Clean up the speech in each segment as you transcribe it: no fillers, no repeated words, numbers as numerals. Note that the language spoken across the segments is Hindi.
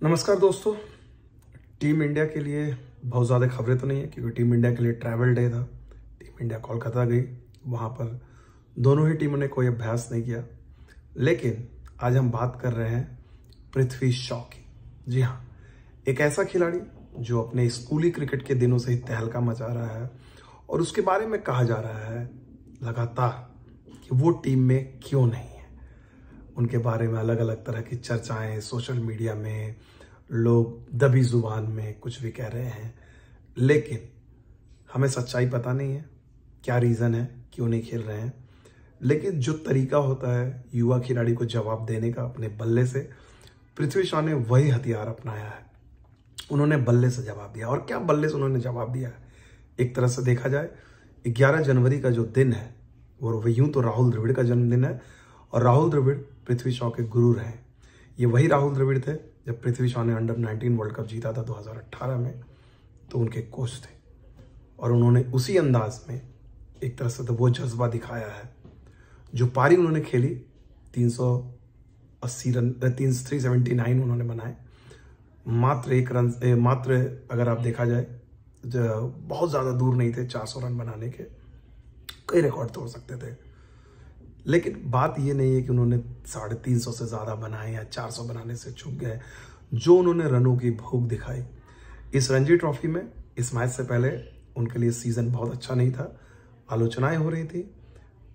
नमस्कार दोस्तों। टीम इंडिया के लिए बहुत ज़्यादा खबरें तो नहीं है क्योंकि टीम इंडिया के लिए ट्रैवल डे था। टीम इंडिया कोलकाता गई, वहाँ पर दोनों ही टीमों ने कोई अभ्यास नहीं किया। लेकिन आज हम बात कर रहे हैं पृथ्वी शॉ की। जी हाँ, एक ऐसा खिलाड़ी जो अपने स्कूली क्रिकेट के दिनों से ही तहलका मचा रहा है और उसके बारे में कहा जा रहा है लगातार कि वो टीम में क्यों नहीं है। उनके बारे में अलग अलग तरह की चर्चाएं सोशल मीडिया में, लोग दबी जुबान में कुछ भी कह रहे हैं, लेकिन हमें सच्चाई पता नहीं है क्या रीज़न है क्यों नहीं खेल रहे हैं। लेकिन जो तरीका होता है युवा खिलाड़ी को जवाब देने का अपने बल्ले से, पृथ्वी शॉ ने वही हथियार अपनाया है। उन्होंने बल्ले से जवाब दिया। और क्या बल्ले से उन्होंने जवाब दिया है? एक तरह से देखा जाए 11 जनवरी का जो दिन है वो यूं तो राहुल द्रविड़ का जन्मदिन है और राहुल द्रविड़ पृथ्वी शॉ के गुरु रहे। ये वही राहुल द्रविड़ थे जब पृथ्वी शॉ ने अंडर-19 वर्ल्ड कप जीता था 2018 में, तो उनके कोच थे और उन्होंने उसी अंदाज में एक तरह से तो वो जज्बा दिखाया है। जो पारी उन्होंने खेली 380 रन 379 उन्होंने बनाए, मात्र एक रन मात्र अगर आप देखा जाए बहुत ज़्यादा दूर नहीं थे 400 रन बनाने के, कई रिकॉर्ड तोड़ सकते थे। लेकिन बात ये नहीं है कि उन्होंने 350 से ज़्यादा बनाए या 400 बनाने से चूक गए। जो उन्होंने रनों की भूख दिखाई इस रणजी ट्रॉफी में, इस मैच से पहले उनके लिए सीज़न बहुत अच्छा नहीं था, आलोचनाएं हो रही थी,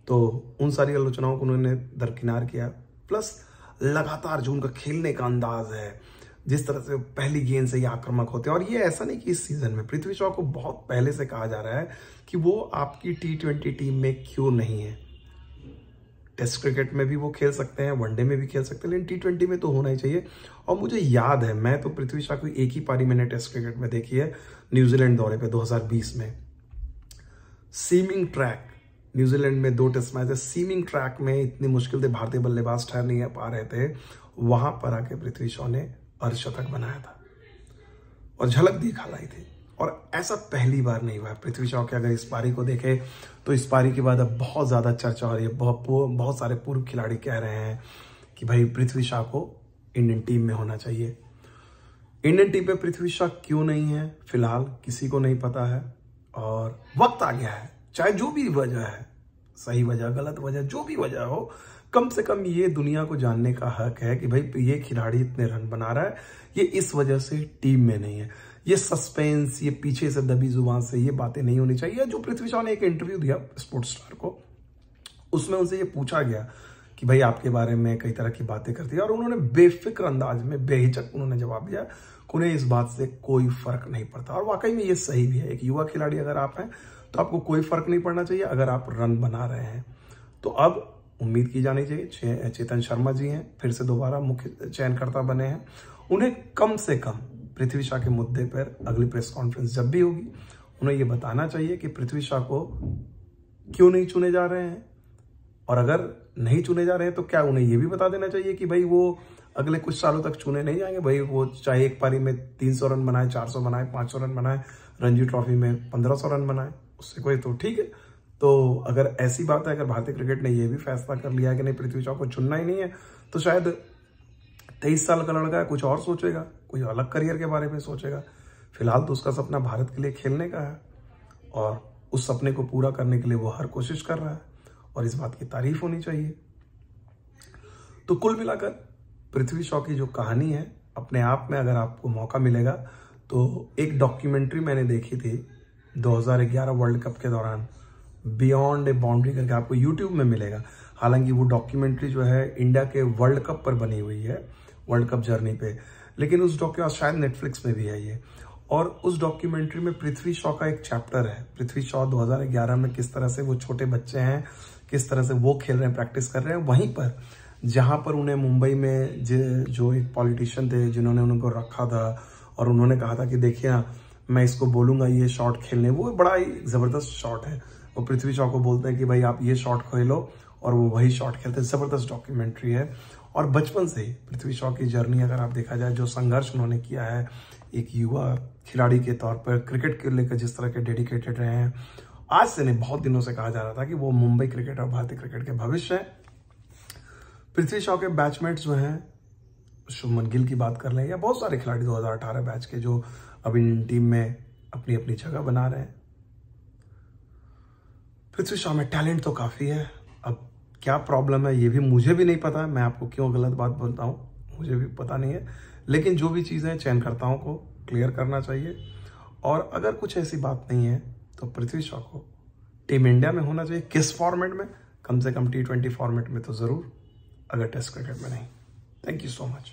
तो उन सारी आलोचनाओं को उन्होंने दरकिनार किया। प्लस लगातार जो उनका खेलने का अंदाज है, जिस तरह से पहली गेंद से ही आक्रामक होते हैं। और ये ऐसा नहीं कि इस सीज़न में, पृथ्वी शॉ को बहुत पहले से कहा जा रहा है कि वो आपकी T20 टीम में क्यों नहीं है। टेस्ट क्रिकेट में भी वो खेल सकते हैं, वनडे में भी खेल सकते हैं, लेकिन T20 में तो होना ही चाहिए। और मुझे याद है, मैं तो पृथ्वी शॉ को एक ही पारी मैंने टेस्ट क्रिकेट में देखी है, न्यूजीलैंड दौरे पे 2020 में। सीमिंग ट्रैक, न्यूजीलैंड में 2 टेस्ट मैच है, सीमिंग ट्रैक में इतनी मुश्किल से भारतीय बल्लेबाज ठहर नहीं पा रहे थे, वहां पर आके पृथ्वी शॉ ने अर्धशतक बनाया था और झलक दिखाई थी। और ऐसा पहली बार नहीं हुआ है। पृथ्वी शॉ के अगर इस पारी को देखें तो इस पारी के बाद अब बहुत ज़्यादा चर्चा हो रही है। बहुत सारे पूर्व खिलाड़ी कह रहे हैं कि भाई पृथ्वी शॉ को इंडियन टीम में होना चाहिए। इंडियन टीम पे पृथ्वी शॉ क्यों नहीं है फिलहाल किसी को नहीं पता है और वक्त आ गया है। चाहे जो भी वजह है, सही वजह गलत वजह जो भी वजह हो, कम से कम ये दुनिया को जानने का हक है कि भाई ये खिलाड़ी इतने रन बना रहा है, ये इस वजह से टीम में नहीं है। ये सस्पेंस, ये पीछे से दबी जुबान से ये बातें नहीं होनी चाहिए। जो पृथ्वी शॉ ने एक इंटरव्यू दिया स्पोर्ट्स स्टार को, उसमें उनसे ये पूछा गया कि भाई आपके बारे में कई तरह की बातें करती है, और उन्होंने बेफिक्र अंदाज में बेहिचक उन्होंने जवाब दिया कि उन्हें इस बात से कोई फर्क नहीं पड़ता। और वाकई में ये सही भी है। एक युवा खिलाड़ी अगर आप हैं तो आपको कोई फर्क नहीं पड़ना चाहिए अगर आप रन बना रहे हैं। तो अब उम्मीद की जानी चाहिए, चेतन शर्मा जी हैं, फिर से दोबारा मुख्य चयनकर्ता बने हैं, उन्हें कम से कम पृथ्वी शॉ के मुद्दे पर अगली प्रेस कॉन्फ्रेंस जब भी होगी उन्हें यह बताना चाहिए कि पृथ्वी शॉ को क्यों नहीं चुने जा रहे हैं। और अगर नहीं चुने जा रहे हैं तो क्या उन्हें यह भी बता देना चाहिए कि भाई वो अगले कुछ सालों तक चुने नहीं जाएंगे। भाई वो चाहे एक पारी में 300 रन बनाए, 400 बनाए, 500 रन बनाए, रणजी ट्रॉफी में 1500 रन बनाए, उससे कोई तो ठीक है। तो अगर ऐसी बात है, अगर भारतीय क्रिकेट ने यह भी फैसला कर लिया है कि नहीं पृथ्वी शॉ को चुनना ही नहीं है, तो शायद 23 साल का लड़का है, कुछ और सोचेगा, कोई अलग करियर के बारे में सोचेगा। फिलहाल तो उसका सपना भारत के लिए खेलने का है और उस सपने को पूरा करने के लिए वो हर कोशिश कर रहा है और इस बात की तारीफ होनी चाहिए। तो कुल मिलाकर पृथ्वी शॉ की जो कहानी है, अपने आप में अगर आपको मौका मिलेगा तो एक डॉक्यूमेंट्री मैंने देखी थी 2011 वर्ल्ड कप के दौरान, बियॉन्ड ए बाउंड्री करके, आपको यूट्यूब में मिलेगा। हालांकि वो डॉक्यूमेंट्री जो है इंडिया के वर्ल्ड कप पर बनी हुई है, वर्ल्ड कप जर्नी पे, लेकिन उस डॉक्यूमेंट्री शायद नेटफ्लिक्स में भी है ये। और उस डॉक्यूमेंट्री में पृथ्वी शॉ का एक चैप्टर है, पृथ्वी शॉ 2011 में किस तरह से वो छोटे बच्चे हैं, किस तरह से वो खेल रहे हैं, प्रैक्टिस कर रहे हैं। वहीं पर जहां पर उन्हें मुंबई में जो एक पॉलिटिशियन थे जिन्होंने उनको रखा था और उन्होंने कहा था कि देखिए ना, मैं इसको बोलूंगा ये शॉट खेलने, वो बड़ा ही जबरदस्त शॉट है, और पृथ्वी शॉ को बोलते हैं कि भाई आप ये शॉट खेलो, और वो वही शॉट खेलते हैं। जबरदस्त डॉक्यूमेंट्री है। और बचपन से ही पृथ्वी शॉ की जर्नी अगर आप देखा जाए, जो संघर्ष उन्होंने किया है एक युवा खिलाड़ी के तौर पर, क्रिकेट के लेकर जिस तरह के डेडिकेटेड रहे हैं, आज से नहीं बहुत दिनों से कहा जा रहा था कि वो मुंबई क्रिकेट और भारतीय क्रिकेट के भविष्य है। पृथ्वी शॉ के बैचमेट्स जो हैं शुभमन गिल की बात कर लें, या बहुत सारे खिलाड़ी 2018 बैच के जो अब इंडियन टीम में अपनी अपनी जगह बना रहे हैं। पृथ्वी शॉ में टैलेंट तो काफ़ी है, अब क्या प्रॉब्लम है ये भी मुझे भी नहीं पता है, मैं आपको क्यों गलत बात बोलता हूँ मुझे भी पता नहीं है, लेकिन जो भी चीज़ें चयनकर्ताओं को क्लियर करना चाहिए। और अगर कुछ ऐसी बात नहीं है तो पृथ्वी शॉ को टीम इंडिया में होना चाहिए। किस फॉर्मेट में? कम से कम T20 फॉर्मेट में तो ज़रूर, अगर टेस्ट क्रिकेट में नहीं। Thank you so much.